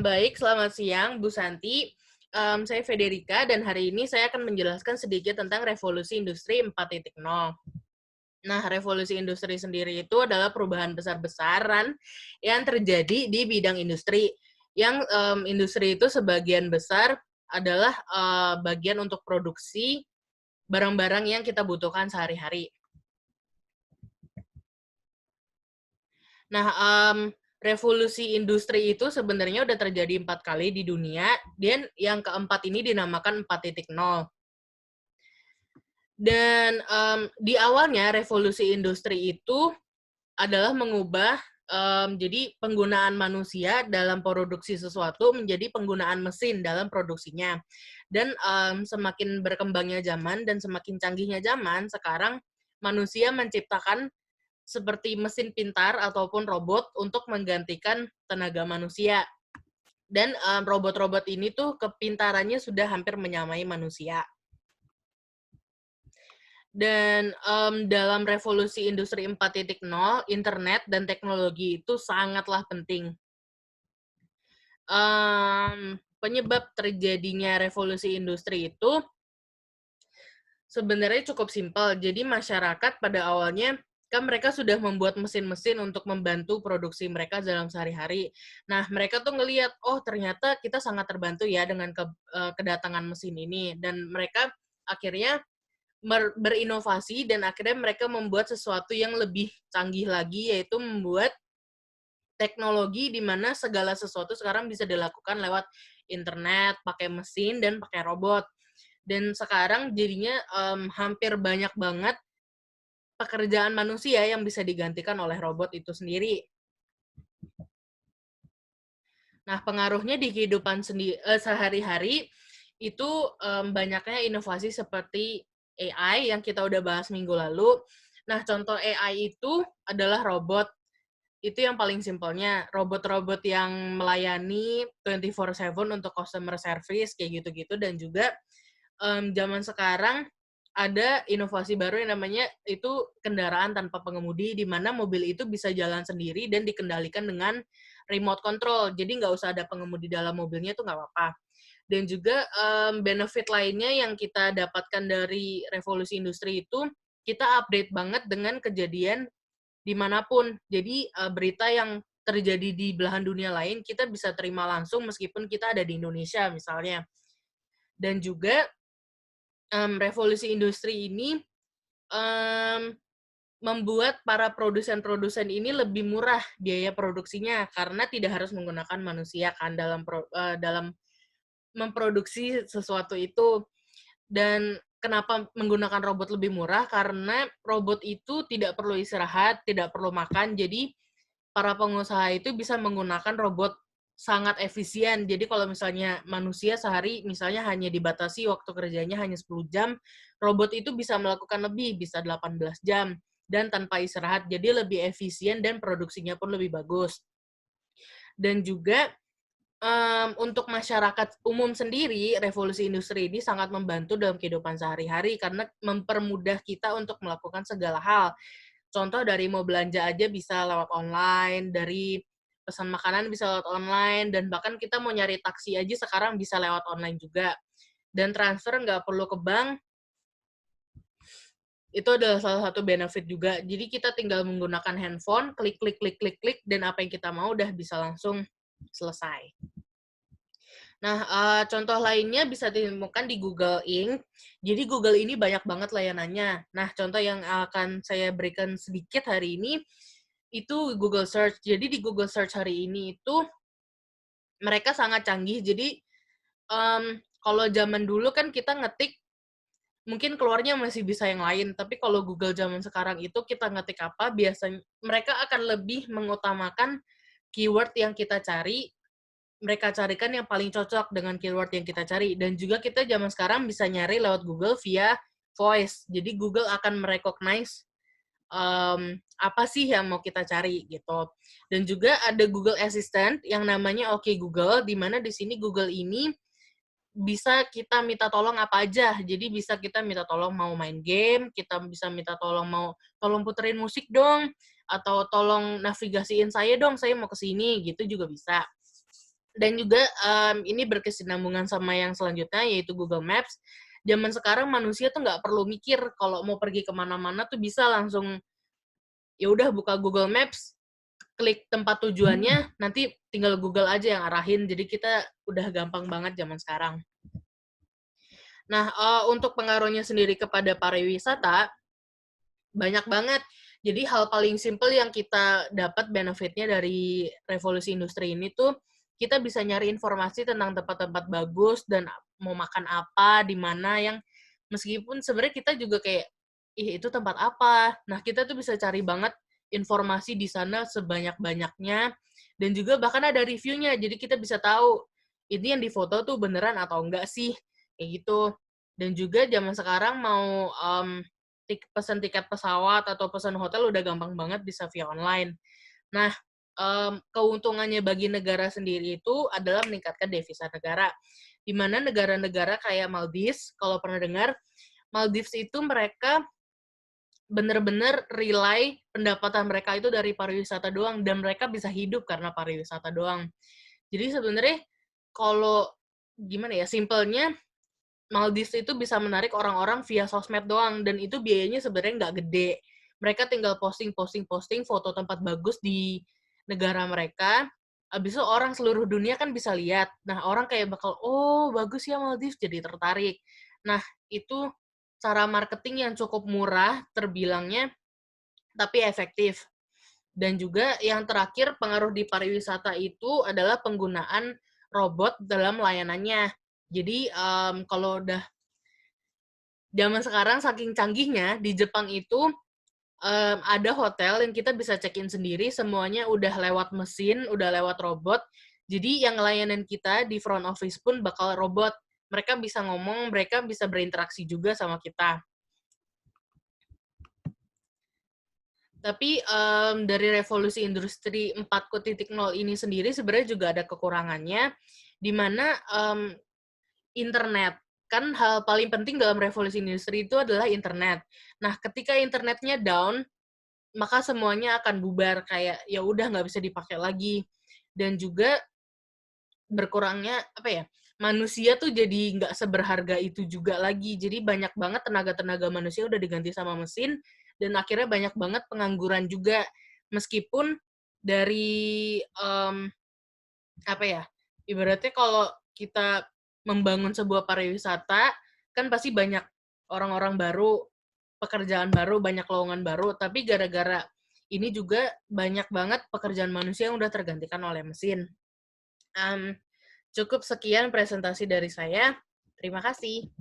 Baik, selamat siang Bu Santi. Saya Federica dan hari ini saya akan menjelaskan sedikit tentang revolusi industri 4.0. Nah, revolusi industri sendiri itu adalah perubahan besar-besaran yang terjadi di bidang industri. Yang industri itu sebagian besar adalah bagian untuk produksi barang-barang yang kita butuhkan sehari-hari. Nah, revolusi industri itu sebenarnya udah terjadi 4 kali di dunia, dan yang keempat ini dinamakan 4.0. Dan di awalnya revolusi industri itu adalah mengubah jadi penggunaan manusia dalam produksi sesuatu menjadi penggunaan mesin dalam produksinya. Dan semakin berkembangnya zaman dan semakin canggihnya zaman, sekarang manusia menciptakan seperti mesin pintar ataupun robot untuk menggantikan tenaga manusia. Dan robot-robot ini tuh kepintarannya sudah hampir menyamai manusia. Dan dalam revolusi industri 4.0, internet dan teknologi itu sangatlah penting. Penyebab terjadinya revolusi industri itu sebenarnya cukup simpel. Jadi masyarakat pada awalnya kan mereka sudah membuat mesin-mesin untuk membantu produksi mereka dalam sehari-hari. Nah, mereka tuh ngelihat, oh ternyata kita sangat terbantu ya dengan kedatangan mesin ini. Dan mereka akhirnya berinovasi dan akhirnya mereka membuat sesuatu yang lebih canggih lagi, yaitu membuat teknologi di mana segala sesuatu sekarang bisa dilakukan lewat internet, pakai mesin, dan pakai robot. Dan sekarang jadinya hampir banyak banget pekerjaan manusia yang bisa digantikan oleh robot itu sendiri. Nah, pengaruhnya di kehidupan sehari-hari itu banyaknya inovasi seperti AI yang kita udah bahas minggu lalu. Nah, contoh AI itu adalah robot. Itu yang paling simpelnya. Robot-robot yang melayani 24/7 untuk customer service, kayak gitu-gitu. Dan juga zaman sekarang ada inovasi baru yang namanya itu kendaraan tanpa pengemudi, di mana mobil itu bisa jalan sendiri dan dikendalikan dengan remote control. Jadi nggak usah ada pengemudi dalam mobilnya, itu nggak apa-apa. Dan juga benefit lainnya yang kita dapatkan dari revolusi industri itu, kita update banget dengan kejadian dimanapun. Jadi berita yang terjadi di belahan dunia lain, kita bisa terima langsung meskipun kita ada di Indonesia misalnya. Dan juga revolusi industri ini membuat para produsen-produsen ini lebih murah biaya produksinya karena tidak harus menggunakan manusia kan dalam memproduksi sesuatu itu. Dan kenapa menggunakan robot lebih murah? Karena robot itu tidak perlu istirahat, tidak perlu makan. Jadi para pengusaha itu bisa menggunakan robot sangat efisien. Jadi kalau misalnya manusia sehari misalnya hanya dibatasi waktu kerjanya hanya 10 jam, robot itu bisa melakukan lebih, bisa 18 jam dan tanpa istirahat. Jadi lebih efisien dan produksinya pun lebih bagus. Dan juga untuk masyarakat umum sendiri, revolusi industri ini sangat membantu dalam kehidupan sehari-hari karena mempermudah kita untuk melakukan segala hal. Contoh dari mau belanja aja bisa lewat online, dari pesan makanan bisa lewat online, dan bahkan kita mau nyari taksi aja sekarang bisa lewat online juga. Dan transfer nggak perlu ke bank, itu adalah salah satu benefit juga. Jadi kita tinggal menggunakan handphone, klik, klik, klik, klik, klik, dan apa yang kita mau udah bisa langsung selesai. Nah, contoh lainnya bisa ditemukan di Google Inc. Jadi Google ini banyak banget layanannya. Nah, contoh yang akan saya berikan sedikit hari ini, itu Google Search. Jadi di Google Search hari ini itu, mereka sangat canggih. Jadi, kalau zaman dulu kan kita ngetik, mungkin keluarnya masih bisa yang lain. Tapi kalau Google zaman sekarang itu kita ngetik apa, biasanya mereka akan lebih mengutamakan keyword yang kita cari, mereka carikan yang paling cocok dengan keyword yang kita cari. Dan juga kita zaman sekarang bisa nyari lewat Google via voice. Jadi Google akan merecognize apa sih yang mau kita cari gitu. Dan juga ada Google Assistant yang namanya Oke Google, di mana di sini Google ini bisa kita minta tolong apa aja. Jadi bisa kita minta tolong mau main game, kita bisa minta tolong mau tolong puterin musik dong, atau tolong navigasiin saya dong, saya mau ke sini, gitu juga bisa. Dan juga ini berkesinambungan sama yang selanjutnya, yaitu Google Maps. Zaman sekarang manusia tuh nggak perlu mikir kalau mau pergi kemana-mana tuh bisa langsung, ya udah buka Google Maps, klik tempat tujuannya, nanti tinggal Google aja yang arahin. Jadi kita udah gampang banget zaman sekarang. Nah, untuk pengaruhnya sendiri kepada pariwisata, banyak banget. Jadi hal paling simple yang kita dapat benefitnya dari revolusi industri ini tuh, kita bisa nyari informasi tentang tempat-tempat bagus dan mau makan apa, di mana, yang meskipun sebenarnya kita juga kayak, ih itu tempat apa? Nah, kita tuh bisa cari banget informasi di sana sebanyak-banyaknya, dan juga bahkan ada reviewnya, jadi kita bisa tahu, ini yang difoto tuh beneran atau enggak sih, kayak gitu. Dan juga zaman sekarang mau pesen tiket pesawat atau pesan hotel udah gampang banget bisa via online. Nah, keuntungannya bagi negara sendiri itu adalah meningkatkan devisa negara. Di mana negara-negara kayak Maldives, kalau pernah dengar, Maldives itu mereka bener-bener rely pendapatan mereka itu dari pariwisata doang, dan mereka bisa hidup karena pariwisata doang. Jadi sebenarnya kalau gimana ya, simpelnya Maldives itu bisa menarik orang-orang via sosmed doang, dan itu biayanya sebenarnya nggak gede. Mereka tinggal posting foto tempat bagus di negara mereka, abis itu orang seluruh dunia kan bisa lihat. Nah, orang kayak bakal, oh bagus ya Maldives, jadi tertarik. Nah, itu cara marketing yang cukup murah terbilangnya, tapi efektif. Dan juga yang terakhir, pengaruh di pariwisata itu adalah penggunaan robot dalam layanannya. Jadi, kalau udah zaman sekarang saking canggihnya, di Jepang itu, ada hotel yang kita bisa check-in sendiri, semuanya udah lewat mesin, udah lewat robot. Jadi yang layanan kita di front office pun bakal robot. Mereka bisa ngomong, mereka bisa berinteraksi juga sama kita. Tapi, dari revolusi industri 4.0 ini sendiri sebenarnya juga ada kekurangannya, di mana, internet. Kan hal paling penting dalam revolusi industri itu adalah internet. Nah, ketika internetnya down, maka semuanya akan bubar, kayak ya udah nggak bisa dipakai lagi. Dan juga berkurangnya apa ya, manusia tuh jadi nggak seberharga itu juga lagi. Jadi banyak banget tenaga-tenaga manusia udah diganti sama mesin, dan akhirnya banyak banget pengangguran juga. Meskipun dari apa ya, ibaratnya kalau kita membangun sebuah pariwisata, kan pasti banyak orang-orang baru, pekerjaan baru, banyak lowongan baru, tapi gara-gara ini juga banyak banget pekerjaan manusia yang udah tergantikan oleh mesin. Cukup sekian presentasi dari saya. Terima kasih.